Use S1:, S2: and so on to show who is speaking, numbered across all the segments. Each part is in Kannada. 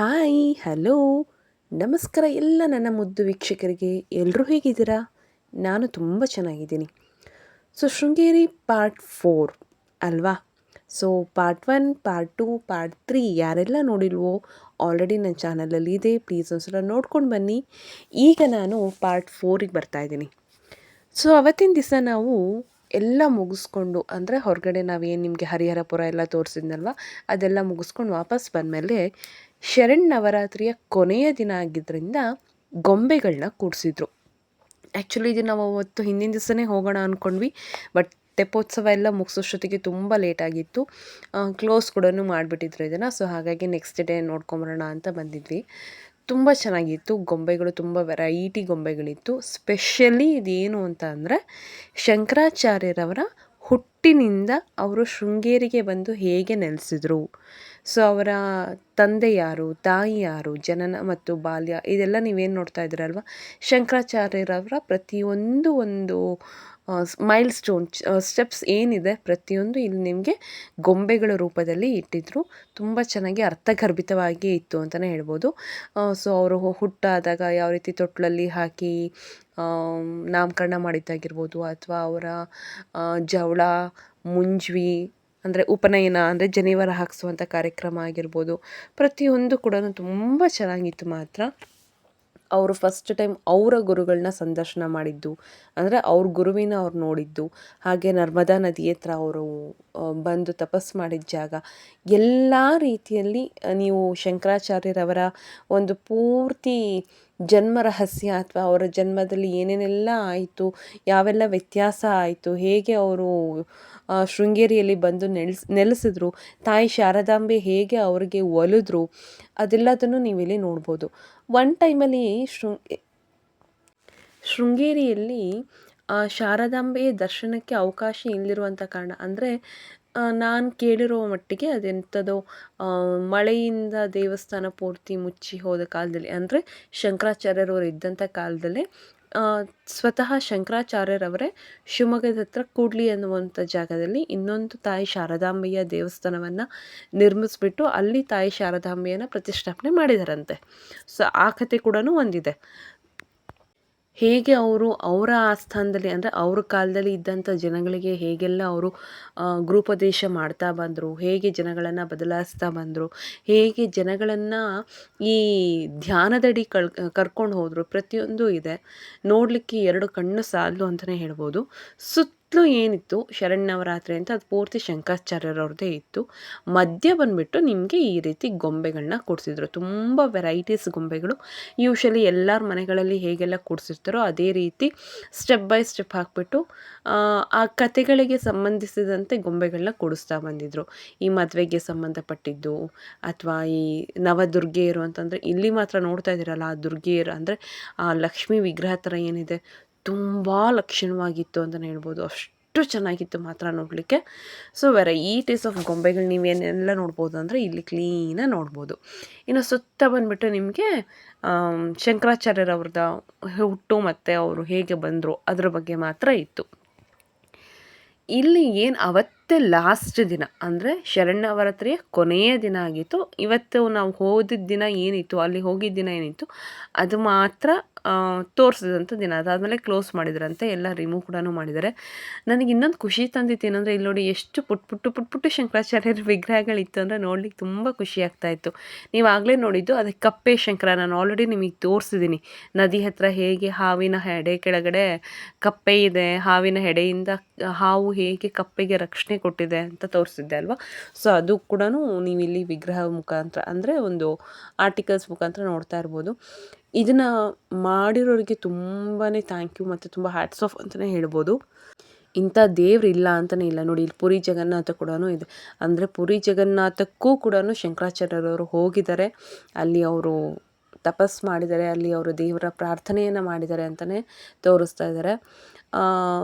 S1: ಹಾಯ್ ಹಲೋ ನಮಸ್ಕಾರ ಎಲ್ಲ ನನ್ನ ಮುದ್ದು ವೀಕ್ಷಕರಿಗೆ. ಎಲ್ಲರೂ ಹೇಗಿದ್ದೀರಾ? ನಾನು ತುಂಬ ಚೆನ್ನಾಗಿದ್ದೀನಿ. ಶೃಂಗೇರಿ ಪಾರ್ಟ್ 4 ಅಲ್ವಾ? ಪಾರ್ಟ್ 1, ಪಾರ್ಟ್ 2, ಪಾರ್ಟ್ 3 ಯಾರೆಲ್ಲ ನೋಡಿಲ್ವೋ ಆಲ್ರೆಡಿ ನನ್ನ ಚಾನಲಲ್ಲಿ ಇದೆ. ಪ್ಲೀಸ್ ಒಂದ್ಸಲ ನೋಡ್ಕೊಂಡು ಬನ್ನಿ. ಈಗ ನಾನು ಪಾರ್ಟ್ 4ಗೆ ಬರ್ತಾಯಿದ್ದೀನಿ. ಅವತ್ತಿನ ದಿವಸ ನಾವು ಎಲ್ಲ ಮುಗಿಸ್ಕೊಂಡು, ಅಂದರೆ ಹೊರಗಡೆ ನಾವೇನು ನಿಮಗೆ ಹರಿಹರಪುರ ಎಲ್ಲ ತೋರಿಸಿದ್ನಲ್ವ, ಅದೆಲ್ಲ ಮುಗಿಸ್ಕೊಂಡು ವಾಪಸ್ ಬಂದಮೇಲೆ ನವರಾತ್ರಿಯ ಕೊನೆಯ ದಿನ ಆಗಿದ್ದರಿಂದ ಗೊಂಬೆಗಳನ್ನ ಕೂಡಿಸಿದ್ರು. ಆ್ಯಕ್ಚುಲಿ ಇದು ನಾವು ಅವತ್ತು ಹಿಂದಿನ ದಿವಸನೇ ಹೋಗೋಣ ಅಂದ್ಕೊಂಡ್ವಿ, ಬಟ್ ತೆಪ್ಪೋತ್ಸವ ಎಲ್ಲ ಮುಗಿಸೋಷ್ಟೊತ್ತಿಗೆ ತುಂಬ ಲೇಟಾಗಿತ್ತು. ಕ್ಲೋಸ್ ಕೂಡ ಮಾಡಿಬಿಟ್ಟಿದ್ರು ಇದನ್ನು. ಹಾಗಾಗಿ ನೆಕ್ಸ್ಟ್ ಡೇ ನೋಡ್ಕೊಂಬರೋಣ ಅಂತ ಬಂದಿದ್ವಿ. ತುಂಬ ಚೆನ್ನಾಗಿತ್ತು. ಗೊಂಬೆಗಳು ತುಂಬ ವೆರೈಟಿ ಗೊಂಬೆಗಳಿತ್ತು. ಸ್ಪೆಷಲಿ ಇದೇನು ಅಂತ ಅಂದರೆ ಶಂಕರಾಚಾರ್ಯರವರ ಹುಟ್ಟಿನಿಂದ ಅವರು ಶೃಂಗೇರಿಗೆ ಬಂದು ಹೇಗೆ ನೆಲೆಸಿದ್ರು, ಅವರ ತಂದೆ ಯಾರು, ತಾಯಿ ಯಾರು, ಜನನ ಮತ್ತು ಬಾಲ್ಯ, ಇದೆಲ್ಲ ನೀವೇನು ನೋಡ್ತಾ ಇದ್ದೀರಲ್ವ, ಶಂಕರಾಚಾರ್ಯರವರ ಪ್ರತಿಯೊಂದು ಒಂದು ಮೈಲ್ ಸ್ಟೋನ್ ಸ್ಟೆಪ್ಸ್ ಏನಿದೆ ಪ್ರತಿಯೊಂದು ಇಲ್ಲಿ ನಿಮಗೆ ಗೊಂಬೆಗಳ ರೂಪದಲ್ಲಿ ಇಟ್ಟಿದ್ರು. ತುಂಬ ಚೆನ್ನಾಗಿ ಅರ್ಥಗರ್ಭಿತವಾಗಿ ಇತ್ತು ಅಂತಲೇ ಹೇಳ್ಬೋದು. ಅವರು ಹುಟ್ಟಾದಾಗ ಯಾವ ರೀತಿ ತೊಟ್ಲಲ್ಲಿ ಹಾಕಿ ನಾಮಕರಣ ಮಾಡಿದ್ದಾಗಿರ್ಬೋದು, ಅಥವಾ ಅವರ ಜವಳ ಮುಂಜ್ವಿ ಅಂದರೆ ಉಪನಯನ ಅಂದರೆ ಜನಿವಾರ ಹಾಕಿಸುವಂಥ ಕಾರ್ಯಕ್ರಮ ಆಗಿರ್ಬೋದು, ಪ್ರತಿಯೊಂದು ಕೂಡ ತುಂಬ ಚೆನ್ನಾಗಿತ್ತು. ಮಾತ್ರ ಅವರು ಫಸ್ಟ್ ಟೈಮ್ ಅವರ ಗುರುಗಳನ್ನ ಸಂದರ್ಶನ ಮಾಡಿದ್ದು, ಅಂದರೆ ಅವ್ರ ಗುರುವಿನ ಅವ್ರು ನೋಡಿದ್ದು, ಹಾಗೆ ನರ್ಮದಾ ನದಿ ಹತ್ರ ಅವರು ಬಂದು ತಪಸ್ಸು ಮಾಡಿದ ಜಾಗ, ಎಲ್ಲ ರೀತಿಯಲ್ಲಿ ನೀವು ಶಂಕರಾಚಾರ್ಯರವರ ಒಂದು ಪೂರ್ತಿ ಜನ್ಮ ರಹಸ್ಯ ಅಥವಾ ಅವರ ಜನ್ಮದಲ್ಲಿ ಏನೇನೆಲ್ಲ ಆಯಿತು, ಯಾವೆಲ್ಲ ವ್ಯತ್ಯಾಸ ಆಯಿತು, ಹೇಗೆ ಅವರು ಶೃಂಗೇರಿಯಲ್ಲಿ ಬಂದು ನೆಲೆಸಿದ್ರು, ತಾಯಿ ಶಾರದಾಂಬೆ ಹೇಗೆ ಅವರಿಗೆ ಒಲಿದ್ರು, ಅದೆಲ್ಲದನ್ನು ನೀವಿಲ್ಲಿ ನೋಡ್ಬೋದು. ಒನ್ ಟೈಮಲ್ಲಿ ಶೃಂಗೇರಿಯಲ್ಲಿ ಶಾರದಾಂಬೆಯ ದರ್ಶನಕ್ಕೆ ಅವಕಾಶ ಇಲ್ಲದಿರುವಂಥ ಕಾರಣ, ಅಂದರೆ ನಾನು ಕೇಳಿರೋ ಮಟ್ಟಿಗೆ ಅದೆಂಥದೋ ಮಳೆಯಿಂದ ದೇವಸ್ಥಾನ ಪೂರ್ತಿ ಮುಚ್ಚಿ ಹೋದ ಕಾಲದಲ್ಲಿ, ಅಂದರೆ ಶಂಕರಾಚಾರ್ಯರವರು ಇದ್ದಂಥ ಕಾಲದಲ್ಲೇ ಸ್ವತಃ ಶಂಕರಾಚಾರ್ಯರವರೇ ಶಿವಮೊಗ್ಗದ ಹತ್ರ ಕೂಡ್ಲಿ ಅನ್ನುವಂಥ ಜಾಗದಲ್ಲಿ ಇನ್ನೊಂದು ತಾಯಿ ಶಾರದಾಂಬೆಯ ದೇವಸ್ಥಾನವನ್ನು ನಿರ್ಮಿಸ್ಬಿಟ್ಟು ಅಲ್ಲಿ ತಾಯಿ ಶಾರದಾಂಬೆಯನ್ನು ಪ್ರತಿಷ್ಠಾಪನೆ ಮಾಡಿದಾರಂತೆ. ಆ ಕಥೆ ಕೂಡ ಒಂದಿದೆ. ಹೇಗೆ ಅವರು ಅವರ ಆಸ್ಥಾನದಲ್ಲಿ, ಅಂದರೆ ಅವ್ರ ಕಾಲದಲ್ಲಿ ಇದ್ದಂಥ ಜನಗಳಿಗೆ ಹೇಗೆಲ್ಲ ಅವರು ಗೃಹೋಪದೇಶ ಮಾಡ್ತಾ ಬಂದರು, ಹೇಗೆ ಜನಗಳನ್ನು ಬದಲಾಯಿಸ್ತಾ ಬಂದರು, ಹೇಗೆ ಜನಗಳನ್ನು ಈ ಧ್ಯಾನದಡಿ ಕರ್ಕೊಂಡು ಹೋದರು, ಪ್ರತಿಯೊಂದು ಇದೆ. ನೋಡಲಿಕ್ಕೆ 2 ಕಣ್ಣು ಸಾಲದು ಅಂತಲೇ ಹೇಳ್ಬೋದು. ಸುತ್ತಲೂ ಏನಿತ್ತು ಶರಣ್ಣವರಾತ್ರಿ ಅಂತ, ಅದು ಪೂರ್ತಿ ಶಂಕರಾಚಾರ್ಯರವ್ರದ್ದೇ ಇತ್ತು. ಮಧ್ಯ ಬಂದುಬಿಟ್ಟು ನಿಮಗೆ ಈ ರೀತಿ ಗೊಂಬೆಗಳನ್ನ ಕೂಡಿಸಿದ್ರು. ತುಂಬ ವೆರೈಟೀಸ್ ಗೊಂಬೆಗಳು. ಯೂಶಲಿ ಎಲ್ಲರ ಮನೆಗಳಲ್ಲಿ ಹೇಗೆಲ್ಲ ಕೂಡಿಸಿರ್ತಾರೋ ಅದೇ ರೀತಿ ಸ್ಟೆಪ್ ಬೈ ಸ್ಟೆಪ್ ಹಾಕಿಬಿಟ್ಟು ಆ ಕತೆಗಳಿಗೆ ಸಂಬಂಧಿಸಿದಂತೆ ಗೊಂಬೆಗಳನ್ನ ಕೂಡಿಸ್ತಾ ಬಂದಿದ್ರು. ಈ ಮದುವೆಗೆ ಸಂಬಂಧಪಟ್ಟಿದ್ದು, ಅಥವಾ ಈ ನವದುರ್ಗೆಯರು ಅಂತಂದರೆ ಇಲ್ಲಿ ಮಾತ್ರ ನೋಡ್ತಾ ಇದ್ದೀರಲ್ಲ, ಆ ದುರ್ಗೆಯರು ಅಂದರೆ ಆ ಲಕ್ಷ್ಮೀ ವಿಗ್ರಹ ಥರ ಏನಿದೆ, ತುಂಬ ಲಕ್ಷಣವಾಗಿತ್ತು ಅಂತಲೇ ಹೇಳ್ಬೋದು. ಅಷ್ಟು ಚೆನ್ನಾಗಿತ್ತು ಮಾತ್ರ ನೋಡಲಿಕ್ಕೆ. ವೆರೈಟೀಸ್ ಆಫ್ ಗೊಂಬೆಗಳು ನೀವೇನೆಲ್ಲ ನೋಡ್ಬೋದು ಅಂದರೆ ಇಲ್ಲಿ ಕ್ಲೀನಾಗಿ ನೋಡ್ಬೋದು. ಇನ್ನು ಸುತ್ತ ಬಂದುಬಿಟ್ಟು ನಿಮಗೆ ಶಂಕರಾಚಾರ್ಯರವ್ರದ್ದು ಹುಟ್ಟು ಮತ್ತು ಅವರು ಹೇಗೆ ಬಂದರು ಅದರ ಬಗ್ಗೆ ಮಾತ್ರ ಇತ್ತು. ಇಲ್ಲಿ ಏನು ಅವತ್ತೇ ಲಾಸ್ಟ್ ದಿನ, ಅಂದರೆ ಶರಣ್ಣವರಾತ್ರಿಯ ಕೊನೆಯ ದಿನ ಆಗಿತ್ತು. ಇವತ್ತು ನಾವು ಹೋದಿದ್ದ ದಿನ ಏನಿತ್ತು, ಅಲ್ಲಿ ಹೋಗಿದ್ದ ದಿನ ಏನಿತ್ತು ಅದು ಮಾತ್ರ ತೋರಿಸಿದಂಥ ದಿನ. ಅದಾದಮೇಲೆ ಕ್ಲೋಸ್ ಮಾಡಿದ್ರಂತೆ, ಎಲ್ಲ ರಿಮೂವ್ ಕೂಡ ಮಾಡಿದ್ದಾರೆ. ನನಗೆ ಇನ್ನೊಂದು ಖುಷಿ ತಂದಿತ್ತು ಏನಂದರೆ, ಇಲ್ಲಿ ನೋಡಿ ಎಷ್ಟು ಪುಟ್ಟು ಶಂಕರಾಚಾರ್ಯರ ವಿಗ್ರಹಗಳಿತ್ತು ಅಂದರೆ ನೋಡ್ಲಿಕ್ಕೆ ತುಂಬ ಖುಷಿ ಆಗ್ತಾಯಿತ್ತು. ನೀವು ಆಗಲೇ ನೋಡಿದ್ದು ಅದೇ ಕಪ್ಪೆ ಶಂಕರ, ನಾನು ಆಲ್ರೆಡಿ ನಿಮಗೆ ತೋರಿಸಿದ್ದೀನಿ. ನದಿ ಹತ್ರ ಹೇಗೆ ಹಾವಿನ ಹೆಡೆ ಕೆಳಗಡೆ ಕಪ್ಪೆ ಇದೆ, ಹಾವಿನ ಹೆಡೆಯಿಂದ ಹಾವು ಹೇಗೆ ಕಪ್ಪೆಗೆ ರಕ್ಷಣೆ ಕೊಟ್ಟಿದೆ ಅಂತ ತೋರಿಸಿದ್ದೆ ಅಲ್ವಾ. ಅದು ಕೂಡ ನೀವು ಇಲ್ಲಿ ವಿಗ್ರಹ ಮುಖಾಂತರ, ಅಂದರೆ ಒಂದು ಆರ್ಟಿಕಲ್ಸ್ ಮುಖಾಂತರ ನೋಡ್ತಾ ಇರ್ಬೋದು. ಇದನ್ನು ಮಾಡಿರೋರಿಗೆ ತುಂಬಾ ಥ್ಯಾಂಕ್ ಯು ಮತ್ತು ತುಂಬ ಹ್ಯಾಟ್ಸ್ ಆಫ್ ಅಂತಲೇ ಹೇಳ್ಬೋದು. ಇಂಥ ದೇವ್ರಿಲ್ಲ ಅಂತಲೇ ಇಲ್ಲ. ನೋಡಿ ಇಲ್ಲಿ ಪುರಿ ಜಗನ್ನಾಥ ಕೂಡ ಇದೆ. ಅಂದರೆ ಪುರಿ ಜಗನ್ನಾಥಕ್ಕೂ ಕೂಡ ಶಂಕರಾಚಾರ್ಯರವರು ಹೋಗಿದ್ದಾರೆ, ಅಲ್ಲಿ ಅವರು ತಪಸ್ಸು ಮಾಡಿದ್ದಾರೆ, ಅಲ್ಲಿ ಅವರು ದೇವರ ಪ್ರಾರ್ಥನೆಯನ್ನು ಮಾಡಿದ್ದಾರೆ ಅಂತಲೇ ತೋರಿಸ್ತಾ ಇದ್ದಾರೆ.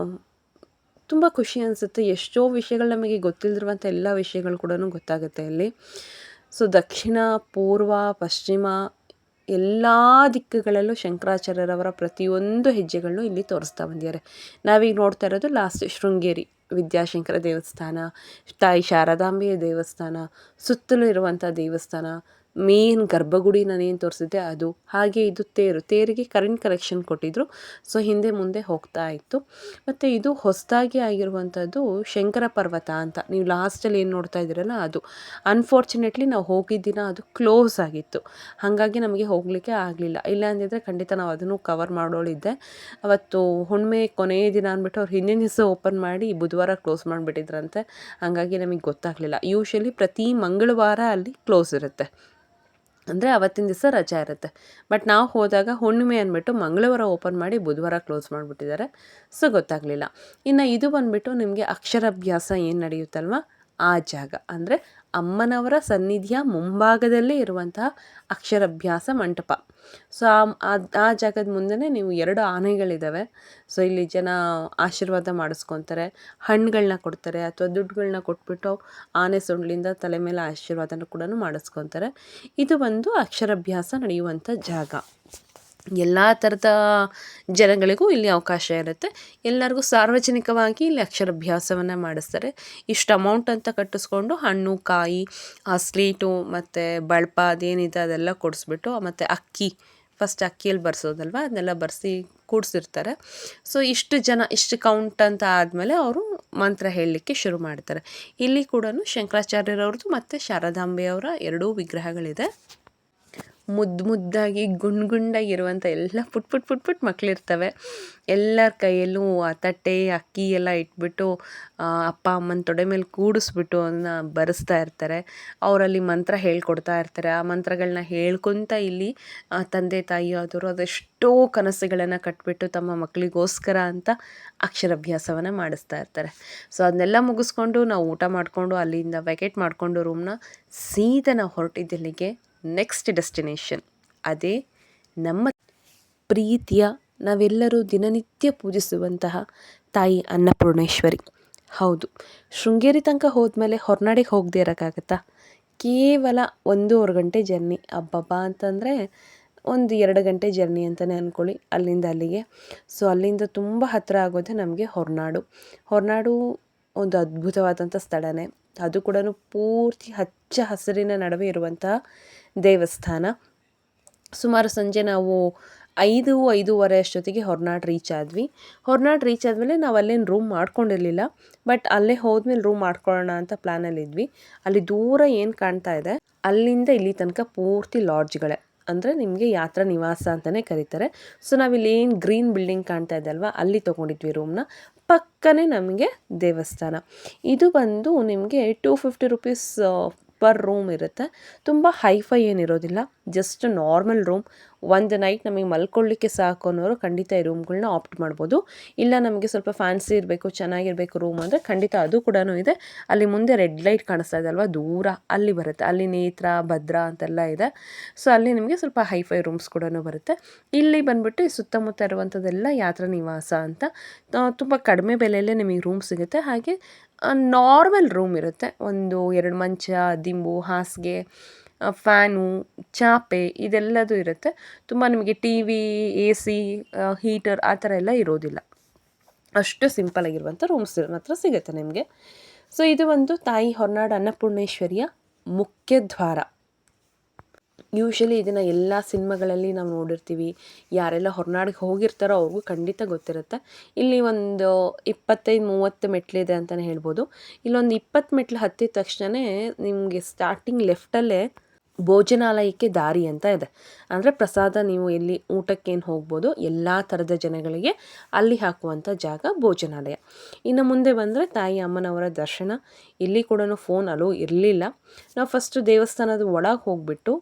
S1: ತುಂಬ ಖುಷಿ ಅನಿಸುತ್ತೆ. ಎಷ್ಟೋ ವಿಷಯಗಳು ನಮಗೆ ಗೊತ್ತಿಲ್ಲದಿರುವಂಥ ಎಲ್ಲ ವಿಷಯಗಳು ಕೂಡ ಗೊತ್ತಾಗುತ್ತೆ ಇಲ್ಲಿ. ದಕ್ಷಿಣ, ಪೂರ್ವ, ಪಶ್ಚಿಮ ಎಲ್ಲ ದಿಕ್ಕುಗಳಲ್ಲೂ ಶಂಕರಾಚಾರ್ಯರವರ ಪ್ರತಿಯೊಂದು ಹೆಜ್ಜೆಗಳನ್ನು ಇಲ್ಲಿ ತೋರಿಸ್ತಾ ಬಂದಿದ್ದಾರೆ. ನಾವೀಗ ನೋಡ್ತಾ ಇರೋದು ಲಾಸ್ಟ್ ಶೃಂಗೇರಿ ವಿದ್ಯಾಶಂಕರ ದೇವಸ್ಥಾನ, ತಾಯಿ ಶಾರದಾಂಬೆಯ ದೇವಸ್ಥಾನ, ಸುತ್ತಲೂ ಇರುವಂಥ ದೇವಸ್ಥಾನ, ಮೇನ್ ಗರ್ಭಗುಡಿ ನಾನೇನು ತೋರಿಸಿದ್ದೆ ಅದು. ಹಾಗೆ ಇದು ತೇರಿಗೆ ಕರೆಂಟ್ ಕನೆಕ್ಷನ್ ಕೊಟ್ಟಿದ್ದರು. ಸೊ ಹಿಂದೆ ಮುಂದೆ ಹೋಗ್ತಾ ಇತ್ತು. ಮತ್ತು ಇದು ಹೊಸದಾಗಿ ಆಗಿರುವಂಥದ್ದು ಶಂಕರ ಪರ್ವತ ಅಂತ. ನೀವು ಲಾಸ್ಟಲ್ಲಿ ಏನು ನೋಡ್ತಾ ಇದ್ದೀರಲ್ಲ ಅದು. ಅನ್ಫಾರ್ಚುನೇಟ್ಲಿ ನಾವು ಹೋಗಿದ್ದ ದಿನ ಅದು ಕ್ಲೋಸ್ ಆಗಿತ್ತು. ಹಾಗಾಗಿ ನಮಗೆ ಹೋಗಲಿಕ್ಕೆ ಆಗಲಿಲ್ಲ. ಇಲ್ಲ ಅಂದಿದ್ರೆ ಖಂಡಿತ ನಾವು ಅದನ್ನು ಕವರ್ ಮಾಡೋಳಿದ್ದೆ. ಅವತ್ತು ಹುಣ್ಣಿಮೆ ಕೊನೆಯ ದಿನ ಅಂದ್ಬಿಟ್ಟು ಅವ್ರು ಹಿಂದಿನ ದಿವಸ ಓಪನ್ ಮಾಡಿ ಬುಧವಾರ ಕ್ಲೋಸ್ ಮಾಡಿಬಿಟ್ಟಿದ್ರಂತೆ. ಹಾಗಾಗಿ ನಮಗೆ ಗೊತ್ತಾಗಲಿಲ್ಲ. ಯೂಶ್ವಲಿ ಪ್ರತಿ ಮಂಗಳವಾರ ಅಲ್ಲಿ ಕ್ಲೋಸ್ ಇರುತ್ತೆ, ಅಂದರೆ ಅವತ್ತಿನ ದಿವಸ ರಜಾ ಇರುತ್ತೆ. ಬಟ್ ನಾವು ಹೋದಾಗ ಹುಣ್ಣಿಮೆ ಅಂದ್ಬಿಟ್ಟು ಮಂಗಳವಾರ ಓಪನ್ ಮಾಡಿ ಬುಧವಾರ ಕ್ಲೋಸ್ ಮಾಡಿಬಿಟ್ಟಿದ್ದಾರೆ. ಸೊ ಗೊತ್ತಾಗಲಿಲ್ಲ. ಇನ್ನು ಇದು ಬಂದುಬಿಟ್ಟು ನಿಮಗೆ ಅಕ್ಷರಾಭ್ಯಾಸ ಏನು ನಡೆಯುತ್ತಲ್ವ ಆ ಜಾಗ, ಅಂದರೆ ಅಮ್ಮನವರ ಸನ್ನಿಧಿಯ ಮುಂಭಾಗದಲ್ಲೇ ಇರುವಂತಹ ಅಕ್ಷರಾಭ್ಯಾಸ ಮಂಟಪ. ಸೊ ಆ ಜಾಗದ ಮುಂದೆ ನೀವು 2 ಆನೆಗಳಿದ್ದಾವೆ. ಸೊ ಇಲ್ಲಿ ಜನ ಆಶೀರ್ವಾದ ಮಾಡಿಸ್ಕೊತಾರೆ, ಹಣ್ಣುಗಳನ್ನ ಕೊಡ್ತಾರೆ ಅಥವಾ ದುಡ್ಡುಗಳನ್ನ ಕೊಟ್ಬಿಟ್ಟು ಆನೆ ಸೊಂಡ್ಲಿಂದ ತಲೆ ಮೇಲೆ ಆಶೀರ್ವಾದನ ಕೂಡ ಮಾಡಿಸ್ಕೊತಾರೆ. ಇದು ಒಂದು ಅಕ್ಷರಾಭ್ಯಾಸ ನಡೆಯುವಂಥ ಜಾಗ. ಎಲ್ಲ ಥರದ ಜನಗಳಿಗೂ ಇಲ್ಲಿ ಅವಕಾಶ ಇರುತ್ತೆ. ಎಲ್ಲರಿಗೂ ಸಾರ್ವಜನಿಕವಾಗಿ ಇಲ್ಲಿ ಅಕ್ಷರಾಭ್ಯಾಸವನ್ನು ಮಾಡಿಸ್ತಾರೆ. ಇಷ್ಟು ಅಮೌಂಟ್ ಅಂತ ಕಟ್ಟಿಸ್ಕೊಂಡು ಹಣ್ಣು ಕಾಯಿ ಸ್ಲೀಟು ಮತ್ತು ಬಳಪ ಅದೇನಿದೆ ಅದೆಲ್ಲ ಕೊಡಿಸ್ಬಿಟ್ಟು, ಮತ್ತು ಅಕ್ಕಿ ಫಸ್ಟ್ ಅಕ್ಕಿಯಲ್ಲಿ ಬರ್ಸೋದಲ್ವ ಅದನ್ನೆಲ್ಲ ಬರ್ಸಿ ಕೂಡಿಸಿರ್ತಾರೆ. ಸೊ ಇಷ್ಟು ಕೌಂಟ್ ಅಂತ ಆದಮೇಲೆ ಅವರು ಮಂತ್ರ ಹೇಳಲಿಕ್ಕೆ ಶುರು ಮಾಡ್ತಾರೆ. ಇಲ್ಲಿ ಕೂಡ ಶಂಕರಾಚಾರ್ಯರವ್ರದ್ದು ಮತ್ತು ಶಾರದಾಂಬೆಯವರ 2 ವಿಗ್ರಹಗಳಿದೆ. ಮುದ್ದಾಗಿ ಗುಂಡಾಗಿರುವಂಥ ಎಲ್ಲ ಪುಟ್ ಮಕ್ಕಳಿರ್ತವೆ. ಎಲ್ಲರ ಕೈಯಲ್ಲೂ ಆ ತಟ್ಟೆ ಅಕ್ಕಿ ಎಲ್ಲ ಇಟ್ಬಿಟ್ಟು ಅಪ್ಪ ಅಮ್ಮನ ತೊಡೆ ಮೇಲೆ ಕೂಡಿಸ್ಬಿಟ್ಟು ಅದನ್ನ ಬರೆಸ್ತಾ ಇರ್ತಾರೆ. ಅವರಲ್ಲಿ ಮಂತ್ರ ಹೇಳ್ಕೊಡ್ತಾ ಇರ್ತಾರೆ. ಆ ಮಂತ್ರಗಳನ್ನ ಹೇಳ್ಕೊತ ಇಲ್ಲಿ ತಂದೆ ತಾಯಿ ಆದವರು ಅದೆಷ್ಟೋ ಕನಸುಗಳನ್ನು ಕಟ್ಬಿಟ್ಟು ತಮ್ಮ ಮಕ್ಕಳಿಗೋಸ್ಕರ ಅಂತ ಅಕ್ಷರಾಭ್ಯಾಸವನ್ನು ಮಾಡಿಸ್ತಾ ಇರ್ತಾರೆ. ಸೊ ಅದನ್ನೆಲ್ಲ ಮುಗಿಸ್ಕೊಂಡು ನಾವು ಊಟ ಮಾಡಿಕೊಂಡು ಅಲ್ಲಿಂದ ವೆಕೇಟ್ ಮಾಡಿಕೊಂಡು ರೂಮ್ನ ಸೀದಾ ನಾವು ಹೊರಟಿದ್ದಲ್ಲಿಗೆ ನೆಕ್ಸ್ಟ್ ಡೆಸ್ಟಿನೇಷನ್, ಅದೇ ನಮ್ಮ ಪ್ರೀತಿಯ ನಾವೆಲ್ಲರೂ ದಿನನಿತ್ಯ ಪೂಜಿಸುವಂತಹ ತಾಯಿ ಅನ್ನಪೂರ್ಣೇಶ್ವರಿ. ಹೌದು, ಶೃಂಗೇರಿ ತನಕ ಹೋದ್ಮೇಲೆ ಹೊರನಾಡಿಗೆ ಹೋಗದೆ ಇರೋಕ್ಕಾಗತ್ತಾ? ಕೇವಲ 1.5 ಗಂಟೆ ಜರ್ನಿ, ಅಬ್ಬಬ್ಬಾ ಅಂತಂದರೆ 1-2 ಗಂಟೆ ಜರ್ನಿ ಅಂತಲೇ ಅಂದ್ಕೊಳ್ಳಿ ಅಲ್ಲಿಂದ ಅಲ್ಲಿಗೆ. ಸೊ ಅಲ್ಲಿಂದ ತುಂಬ ಹತ್ತಿರ ಆಗೋದೇ ನಮಗೆ ಹೊರನಾಡು ಒಂದು ಅದ್ಭುತವಾದಂಥ ಸ್ಥಳನೇ. ಅದು ಕೂಡ ಪೂರ್ತಿ ಹಚ್ಚ ಹಸಿರಿನ ನಡುವೆ ಇರುವಂತಹ ದೇವಸ್ಥಾನ. ಸುಮಾರು ಸಂಜೆ ನಾವು 5-5:30 ಅಷ್ಟೊತ್ತಿಗೆ ಹೊರನಾಡು ರೀಚ್ ಆದ್ವಿ. ಹೊರನಾಡು ರೀಚ್ ಆದಮೇಲೆ ನಾವು ಅಲ್ಲೇನು ರೂಮ್ ಮಾಡ್ಕೊಂಡಿರಲಿಲ್ಲ, ಬಟ್ ಅಲ್ಲೇ ಹೋದ್ಮೇಲೆ ರೂಮ್ ಮಾಡ್ಕೊಳ್ಳೋಣ ಅಂತ ಪ್ಲ್ಯಾನಲ್ಲಿದ್ವಿ. ಅಲ್ಲಿ ದೂರ ಏನು ಕಾಣ್ತಾ ಇದೆ ಅಲ್ಲಿಂದ ಇಲ್ಲಿ ತನಕ ಪೂರ್ತಿ ಲಾಡ್ಜ್ಗಳೇ, ಅಂದರೆ ನಿಮಗೆ ಯಾತ್ರಾ ನಿವಾಸ ಅಂತಲೇ ಕರೀತಾರೆ. ಸೊ ನಾವಿಲ್ಲಿ ಏನು ಗ್ರೀನ್ ಬಿಲ್ಡಿಂಗ್ ಕಾಣ್ತಾ ಇದೆ ಅಲ್ವಾ, ಅಲ್ಲಿ ತೊಗೊಂಡಿದ್ವಿ ರೂಮ್ನ. ಪಕ್ಕನೇ ನಮಗೆ ದೇವಸ್ಥಾನ. ಇದು ಬಂದು ನಿಮಗೆ 250 ರುಪೀಸ್ ಪರ್ ರೂಮ್ ಇರುತ್ತೆ. ತುಂಬ ಹೈಫೈ ಏನಿರೋದಿಲ್ಲ, ಜಸ್ಟ್ ನಾರ್ಮಲ್ ರೂಮ್. ಒಂದು ನೈಟ್ ನಮಗೆ ಮಲ್ಕೊಳ್ಳಿಕ್ಕೆ ಸಾಕು ಅನ್ನೋರು ಖಂಡಿತ ಈ ರೂಮ್ಗಳನ್ನ ಆಪ್ಟ್ ಮಾಡ್ಬೋದು. ಇಲ್ಲ ನಮಗೆ ಸ್ವಲ್ಪ ಫ್ಯಾನ್ಸಿ ಇರಬೇಕು, ಚೆನ್ನಾಗಿರಬೇಕು ರೂಮ್ ಅಂದರೆ ಖಂಡಿತ ಅದು ಕೂಡ ಇದೆ. ಅಲ್ಲಿ ಮುಂದೆ ರೆಡ್ ಲೈಟ್ ಕಾಣಿಸ್ತಾ ಇದೆ ಅಲ್ವಾ, ದೂರ ಅಲ್ಲಿ ಬರುತ್ತೆ. ಅಲ್ಲಿ ನೇತ್ರ ಭದ್ರಾ ಅಂತೆಲ್ಲ ಇದೆ. ಸೊ ಅಲ್ಲಿ ನಿಮಗೆ ಸ್ವಲ್ಪ ಹೈಫೈ ರೂಮ್ಸ್ ಕೂಡ ಬರುತ್ತೆ. ಇಲ್ಲಿ ಬಂದುಬಿಟ್ಟು ಸುತ್ತಮುತ್ತ ಇರುವಂಥದ್ದೆಲ್ಲ ಯಾತ್ರಾ ನಿವಾಸ ಅಂತ ತುಂಬ ಕಡಿಮೆ ಬೆಲೆಯಲ್ಲೇ ನಿಮಗೆ ರೂಮ್ ಸಿಗುತ್ತೆ. ಹಾಗೆ ನಾರ್ಮಲ್ ರೂಮ್ ಇರುತ್ತೆ. 1-2 ಮಂಚ, ದಿಂಬು, ಹಾಸಿಗೆ, ಫ್ಯಾನು, ಚಾಪೆ ಇದೆಲ್ಲದೂ ಇರುತ್ತೆ. ತುಂಬ ನಿಮಗೆ TV, AC, ಹೀಟರ್ ಆ ಥರ ಎಲ್ಲ ಇರೋದಿಲ್ಲ. ಅಷ್ಟು ಸಿಂಪಲಾಗಿರುವಂಥ ರೂಮ್ಸ್ ಮಾತ್ರ ಸಿಗುತ್ತೆ ನಿಮಗೆ. ಸೊ ಇದು ಒಂದು ತಾಯಿ ಹೊರನಾಡು ಅನ್ನಪೂರ್ಣೇಶ್ವರಿಯ ಮುಖ್ಯ ದ್ವಾರ. ಯೂಶ್ವಲಿ ಇದನ್ನು ಎಲ್ಲ ಸಿನಿಮಾಗಳಲ್ಲಿ ನಾವು ನೋಡಿರ್ತೀವಿ. ಯಾರೆಲ್ಲ ಹೊರನಾಡಿಗೆ ಹೋಗಿರ್ತಾರೋ ಅವ್ರಿಗೂ ಖಂಡಿತ ಗೊತ್ತಿರುತ್ತೆ. ಇಲ್ಲಿ ಒಂದು 25-30 ಮೆಟ್ಲಿದೆ ಅಂತಲೇ ಹೇಳ್ಬೋದು. ಇಲ್ಲೊಂದು 20 ಮೆಟ್ಲು ಹತ್ತಿದ ತಕ್ಷಣ ನಿಮಗೆ ಸ್ಟಾರ್ಟಿಂಗ್ ಲೆಫ್ಟಲ್ಲೇ ಭೋಜನಾಲಯಕ್ಕೆ ದಾರಿ ಅಂತ ಇದೆ. ಅಂದರೆ ಪ್ರಸಾದ ನೀವು ಎಲ್ಲಿ ಊಟಕ್ಕೇನು ಹೋಗ್ಬೋದು, ಎಲ್ಲ ಥರದ ಜನಗಳಿಗೆ ಅಲ್ಲಿ ಹಾಕುವಂಥ ಜಾಗ ಭೋಜನಾಲಯ. ಇನ್ನು ಮುಂದೆ ಬಂದರೆ ತಾಯಿ ಅಮ್ಮನವರ ದರ್ಶನ. ಇಲ್ಲಿ ಕೂಡ ಫೋನ್ ಅಲೋ ಇರಲಿಲ್ಲ. ನಾವು ಫಸ್ಟು ದೇವಸ್ಥಾನದ ಒಳಗೆ ಹೋಗಿಬಿಟ್ಟು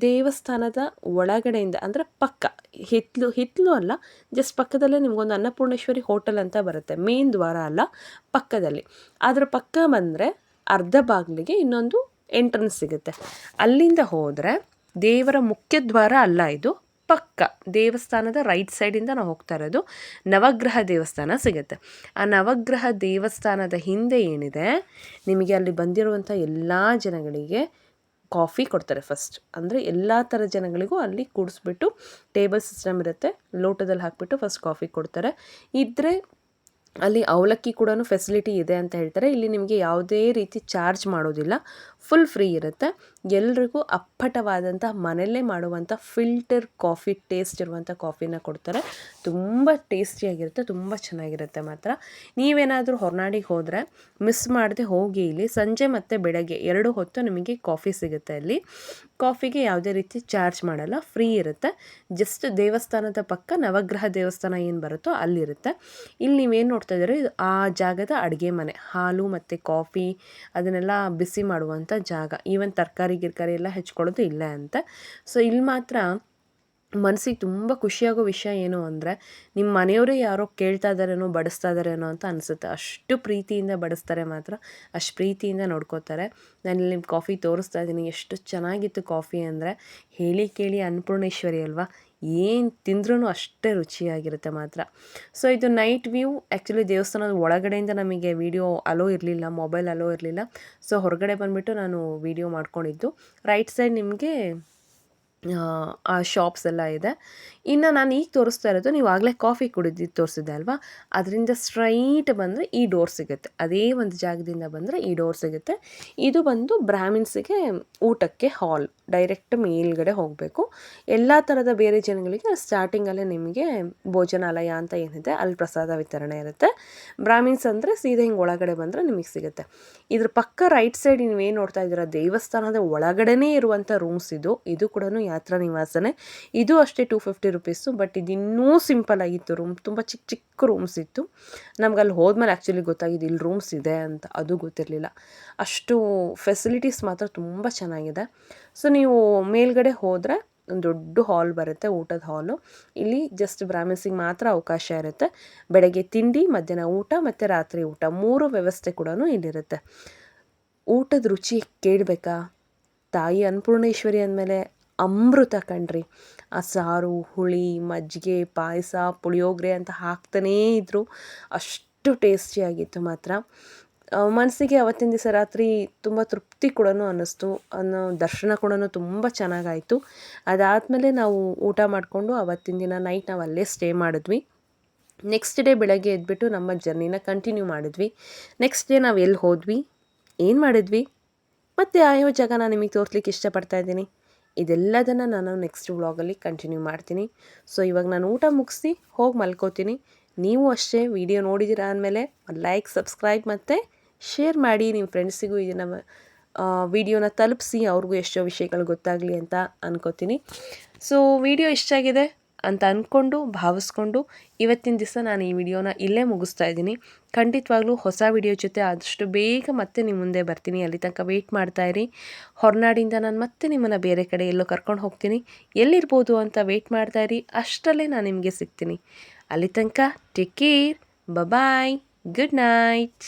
S1: ದೇವಸ್ಥಾನದ ಒಳಗಡೆಯಿಂದ ಅಂದರೆ ಪಕ್ಕ ಹಿತ್ತಲು ಅಲ್ಲ, ಜಸ್ಟ್ ಪಕ್ಕದಲ್ಲೇ ನಿಮಗೊಂದು ಅನ್ನಪೂರ್ಣೇಶ್ವರಿ ಹೋಟೆಲ್ ಅಂತ ಬರುತ್ತೆ. ಮೇನ್ ದ್ವಾರ ಅಲ್ಲ, ಪಕ್ಕದಲ್ಲಿ. ಅದರ ಪಕ್ಕ ಬಂದರೆ ಅರ್ಧ ಬಾಗಿಲಿಗೆ ಇನ್ನೊಂದು ಎಂಟ್ರೆನ್ಸ್ ಸಿಗುತ್ತೆ. ಅಲ್ಲಿಂದ ಹೋದರೆ ದೇವರ ಮುಖ್ಯ ದ್ವಾರ ಅಲ್ಲ, ಇದು ಪಕ್ಕ ದೇವಸ್ಥಾನದ ರೈಟ್ ಸೈಡಿಂದ ನಾವು ಹೋಗ್ತಾ ಇರೋದು ನವಗ್ರಹ ದೇವಸ್ಥಾನ ಸಿಗುತ್ತೆ. ಆ ನವಗ್ರಹ ದೇವಸ್ಥಾನದ ಹಿಂದೆ ಏನಿದೆ, ನಿಮಗೆ ಅಲ್ಲಿ ಬಂದಿರುವಂಥ ಎಲ್ಲ ಜನಗಳಿಗೆ ಕಾಫಿ ಕೊಡ್ತಾರೆ ಫಸ್ಟ್. ಅಂದರೆ ಎಲ್ಲ ಥರ ಜನಗಳಿಗೂ ಅಲ್ಲಿ ಕೂಡಿಸ್ಬಿಟ್ಟು ಟೇಬಲ್ ಸಿಸ್ಟಮ್ ಇರುತ್ತೆ, ಲೋಟದಲ್ಲಿ ಹಾಕಿಬಿಟ್ಟು ಫಸ್ಟ್ ಕಾಫಿ ಕೊಡ್ತಾರೆ. ಇದ್ದರೆ ಅಲ್ಲಿ ಅವಲಕ್ಕಿ ಕೂಡ ಫೆಸಿಲಿಟಿ ಇದೆ ಅಂತ ಹೇಳ್ತಾರೆ. ಇಲ್ಲಿ ನಿಮಗೆ ಯಾವುದೇ ರೀತಿ ಚಾರ್ಜ್ ಮಾಡೋದಿಲ್ಲ, ಫುಲ್ ಫ್ರೀ ಇರುತ್ತೆ. ಎಲ್ರಿಗೂ ಅಪ್ಪಟವಾದಂಥ ಮನೆಯಲ್ಲೇ ಮಾಡುವಂಥ ಫಿಲ್ಟರ್ ಕಾಫಿ ಟೇಸ್ಟ್ ಇರುವಂಥ ಕಾಫಿನ ಕೊಡ್ತಾರೆ. ತುಂಬ ಟೇಸ್ಟಿಯಾಗಿರುತ್ತೆ, ತುಂಬ ಚೆನ್ನಾಗಿರುತ್ತೆ ಮಾತ್ರ. ನೀವೇನಾದರೂ ಹೊರನಾಡಿಗೆ ಹೋದರೆ ಮಿಸ್ ಮಾಡದೆ ಹೋಗಿ. ಇಲ್ಲಿ ಸಂಜೆ ಮತ್ತು ಬೆಳಗ್ಗೆ 2 ಹೊತ್ತು ನಿಮಗೆ ಕಾಫಿ ಸಿಗುತ್ತೆ. ಅಲ್ಲಿ ಕಾಫಿಗೆ ಯಾವುದೇ ರೀತಿ ಚಾರ್ಜ್ ಮಾಡಲ್ಲ, ಫ್ರೀ ಇರುತ್ತೆ. ಜಸ್ಟ್ ದೇವಸ್ಥಾನದ ಪಕ್ಕ ನವಗ್ರಹ ದೇವಸ್ಥಾನ ಏನು ಬರುತ್ತೋ ಅಲ್ಲಿರುತ್ತೆ. ಇಲ್ಲಿ ನೀವೇನು ನೋಡ್ತಾ ಇದ್ದೀರಿ, ಆ ಜಾಗದ ಅಡುಗೆ ಮನೆ. ಹಾಲು ಮತ್ತು ಕಾಫಿ ಅದನ್ನೆಲ್ಲ ಬಿಸಿ ಮಾಡುವಂಥ ಜಾಗ. ಈವನ್ ತರಕಾರಿ ಗಿರ್ಕಾರಿ ಎಲ್ಲ ಹೆಚ್ಕೊಳ್ಳೋದು ಇಲ್ಲೇ ಅಂತೆ. ಸೊ ಇಲ್ಲಿ ಮಾತ್ರ ಮನಸ್ಸಿಗೆ ತುಂಬ ಖುಷಿಯಾಗೋ ವಿಷಯ ಏನು ಅಂದರೆ, ನಿಮ್ಮ ಮನೆಯವರೇ ಯಾರೋ ಕೇಳ್ತಾ ಇದ್ದಾರೇನೋ, ಬಡಿಸ್ತಾ ಇದ್ದಾರೇನೋ ಅಂತ ಅನಿಸುತ್ತೆ. ಅಷ್ಟು ಪ್ರೀತಿಯಿಂದ ಬಡಿಸ್ತಾರೆ ಮಾತ್ರ, ಅಷ್ಟು ಪ್ರೀತಿಯಿಂದ ನೋಡ್ಕೋತಾರೆ. ನಾನಿಲ್ಲಿ ನಿಮ್ಮ ಕಾಫಿ ತೋರಿಸ್ತಾ ಇದ್ದೀನಿ. ಎಷ್ಟು ಚೆನ್ನಾಗಿತ್ತು ಕಾಫಿ ಅಂದರೆ ಹೇಳಿ ಕೇಳಿ ಅನ್ನಪೂರ್ಣೇಶ್ವರಿ ಅಲ್ವಾ, ಏನು ತಿಂದ್ರೂ ಅಷ್ಟೇ ರುಚಿಯಾಗಿರುತ್ತೆ ಮಾತ್ರ. ಸೊ ಇದು ನೈಟ್ ವ್ಯೂ. ಆ್ಯಕ್ಚುಲಿ ದೇವಸ್ಥಾನದ ಒಳಗಡೆಯಿಂದ ನಮಗೆ ವಿಡಿಯೋ ಅಲೋ ಇರಲಿಲ್ಲ, ಮೊಬೈಲ್ ಅಲೋ ಇರಲಿಲ್ಲ. ಸೊ ಹೊರಗಡೆ ಬಂದುಬಿಟ್ಟು ನಾನು ವಿಡಿಯೋ ಮಾಡ್ಕೊಂಡಿದ್ದು. ರೈಟ್ ಸೈಡ್ ನಿಮಗೆ ಆ ಶಾಪ್ಸ್ ಎಲ್ಲ ಇದೆ. ಇನ್ನು ನಾನು ಈಗ ತೋರಿಸ್ತಾ ಇರೋದು, ನೀವು ಆಗಲೇ ಕಾಫಿ ಕುಡಿದಿದ್ದು ತೋರಿಸಿದ್ದೆ ಅಲ್ವಾ, ಅದರಿಂದ ಸ್ಟ್ರೈಟ್ ಬಂದರೆ ಈ ಡೋರ್ ಸಿಗುತ್ತೆ. ಅದೇ ಒಂದು ಜಾಗದಿಂದ ಬಂದರೆ ಈ ಡೋರ್ ಸಿಗುತ್ತೆ. ಇದು ಬಂದು ಬ್ರಾಹ್ಮಿನ್ಸಿಗೆ ಊಟಕ್ಕೆ ಹಾಲ್, ಡೈರೆಕ್ಟ್ ಮೇಲ್ಗಡೆ ಹೋಗಬೇಕು. ಎಲ್ಲ ಥರದ ಬೇರೆ ಜನಗಳಿಗೆ ಸ್ಟಾರ್ಟಿಂಗಲ್ಲೇ ನಿಮಗೆ ಭೋಜನಾಲಯ ಅಂತ ಏನಿದೆ ಅಲ್ಲಿ ಪ್ರಸಾದ ವಿತರಣೆ ಇರುತ್ತೆ. ಬ್ರಾಹ್ಮಿನ್ಸ್ ಅಂದರೆ ಸೀದಾ ಹಿಂಗೆ ಒಳಗಡೆ ಬಂದರೆ ನಿಮಗೆ ಸಿಗುತ್ತೆ. ಇದ್ರ ಪಕ್ಕ ರೈಟ್ ಸೈಡ್ ನೀವೇನು ನೋಡ್ತಾ ಇದ್ದೀರಾ, ದೇವಸ್ಥಾನದ ಒಳಗಡೆನೇ ಇರುವಂಥ ರೂಮ್ಸ್ ಇದು ಕೂಡ ಯಾತ್ರಾ ನಿವಾಸನೇ. ಇದು ಅಷ್ಟೇ 250 ರುಪೀಸು. ಬಟ್ ಇದು ಇನ್ನೂ ಸಿಂಪಲ್ ಆಗಿತ್ತು ರೂಮ್, ತುಂಬ ಚಿಕ್ಕ ಚಿಕ್ಕ ರೂಮ್ಸ್ ಇತ್ತು. ನಮ್ಗೆ ಅಲ್ಲಿ ಹೋದ್ಮೇಲೆ ಆ್ಯಕ್ಚುಲಿ ಗೊತ್ತಾಗಿದೆ ಇಲ್ಲಿ ರೂಮ್ಸ್ ಇದೆ ಅಂತ, ಅದು ಗೊತ್ತಿರಲಿಲ್ಲ. ಅಷ್ಟು ಫೆಸಿಲಿಟೀಸ್ ಮಾತ್ರ ತುಂಬ ಚೆನ್ನಾಗಿದೆ. ಸೊ ನೀವು ಮೇಲ್ಗಡೆ ಹೋದರೆ ಒಂದು ದೊಡ್ಡ ಹಾಲ್ ಬರುತ್ತೆ, ಊಟದ ಹಾಲು. ಇಲ್ಲಿ ಜಸ್ಟ್ ಬ್ರಾಹ್ಮಿನ್ಸಿಗೆ ಮಾತ್ರ ಅವಕಾಶ ಇರುತ್ತೆ. ಬೆಳಗ್ಗೆ ತಿಂಡಿ, ಮಧ್ಯಾಹ್ನ ಊಟ ಮತ್ತು ರಾತ್ರಿ ಊಟ 3 ವ್ಯವಸ್ಥೆ ಕೂಡ ಇಲ್ಲಿರುತ್ತೆ. ಊಟದ ರುಚಿ ಕೇಳಬೇಕಾ? ತಾಯಿ ಅನ್ನಪೂರ್ಣೇಶ್ವರಿ ಅಂದಮೇಲೆ ಅಮೃತ ಕಣ್ರಿ. ಆ ಸಾರು, ಹುಳಿ, ಮಜ್ಜಿಗೆ, ಪಾಯಸ, ಪುಳಿಯೋಗರೆ ಅಂತ ಹಾಕ್ತಾನೇ ಇದ್ದರು. ಅಷ್ಟು ಟೇಸ್ಟಿಯಾಗಿತ್ತು ಮಾತ್ರ. ಮನಸ್ಸಿಗೆ ಅವತ್ತಿನ ದಿವಸ ರಾತ್ರಿ ತುಂಬ ತೃಪ್ತಿ ಕೂಡ ಅನ್ನಿಸ್ತು. ದರ್ಶನ ಕೂಡ ತುಂಬ ಚೆನ್ನಾಗಾಯಿತು. ಅದಾದಮೇಲೆ ನಾವು ಊಟ ಮಾಡಿಕೊಂಡು ಅವತ್ತಿನ ದಿನ ನೈಟ್ ನಾವು ಅಲ್ಲೇ ಸ್ಟೇ ಮಾಡಿದ್ವಿ. ನೆಕ್ಸ್ಟ್ ಡೇ ಬೆಳಗ್ಗೆ ಎದ್ಬಿಟ್ಟು ನಮ್ಮ ಜರ್ನಿನ ಕಂಟಿನ್ಯೂ ಮಾಡಿದ್ವಿ. ನೆಕ್ಸ್ಟ್ ಡೇ ನಾವು ಎಲ್ಲಿ ಹೋದ್ವಿ, ಏನು ಮಾಡಿದ್ವಿ, ಮತ್ತು ಯಾವ ಜಾಗ ನಾನು ನಿಮಗೆ ತೋರಿಸ್ಲಿಕ್ಕೆ ಇಷ್ಟಪಡ್ತಾ ಇದ್ದೀನಿ, ಇದೆಲ್ಲದನ್ನು ನಾನು ನೆಕ್ಸ್ಟ್ ವ್ಲಾಗಲ್ಲಿ ಕಂಟಿನ್ಯೂ ಮಾಡ್ತೀನಿ. ಸೊ ಇವಾಗ ನಾನು ಊಟ ಮುಗಿಸಿ ಹೋಗಿ ಮಲ್ಕೋತೀನಿ. ನೀವು ಅಷ್ಟೇ ವಿಡಿಯೋ ನೋಡಿದ್ದೀರ ಅಂದಮೇಲೆ ಲೈಕ್, ಸಬ್ಸ್ಕ್ರೈಬ್ ಮತ್ತು ಶೇರ್ ಮಾಡಿ. ನಿಮ್ಮ ಫ್ರೆಂಡ್ಸಿಗೂ ಇದನ್ನು ವಿಡಿಯೋನ ತಲುಪಿಸಿ, ಅವ್ರಿಗೂ ಎಷ್ಟೋ ವಿಷಯಗಳು ಗೊತ್ತಾಗಲಿ ಅಂತ ಅನ್ಕೋತೀನಿ. ಸೊ ವಿಡಿಯೋ ಇಷ್ಟ ಆಗಿದೆ ಅಂತ ಅಂದ್ಕೊಂಡು ಭಾವಿಸ್ಕೊಂಡು ಇವತ್ತಿನ ದಿವಸ ನಾನು ಈ ವಿಡಿಯೋನ ಇಲ್ಲೇ ಮುಗಿಸ್ತಾ ಇದ್ದೀನಿ. ಖಂಡಿತವಾಗ್ಲೂ ಹೊಸ ವಿಡಿಯೋ ಜೊತೆ ಆದಷ್ಟು ಬೇಗ ಮತ್ತೆ ನಿಮ್ಮ ಮುಂದೆ ಬರ್ತೀನಿ. ಅಲ್ಲಿ ತನಕ ವೆಯ್ಟ್ ಮಾಡ್ತಾಯಿರಿ. ಹೊರನಾಡಿಂದ ನಾನು ಮತ್ತೆ ನಿಮ್ಮನ್ನು ಬೇರೆ ಕಡೆ ಎಲ್ಲೋ ಕರ್ಕೊಂಡು ಹೋಗ್ತೀನಿ. ಎಲ್ಲಿರ್ಬೋದು ಅಂತ ವೆಯ್ಟ್ ಮಾಡ್ತಾಯಿರಿ. ಅಷ್ಟರಲ್ಲೇ ನಾನು ನಿಮಗೆ ಸಿಗ್ತೀನಿ. ಅಲ್ಲಿ ತನಕ ಟೇಕ್ ಕೇರ್, ಬಾಯ್, ಗುಡ್ ನೈಟ್.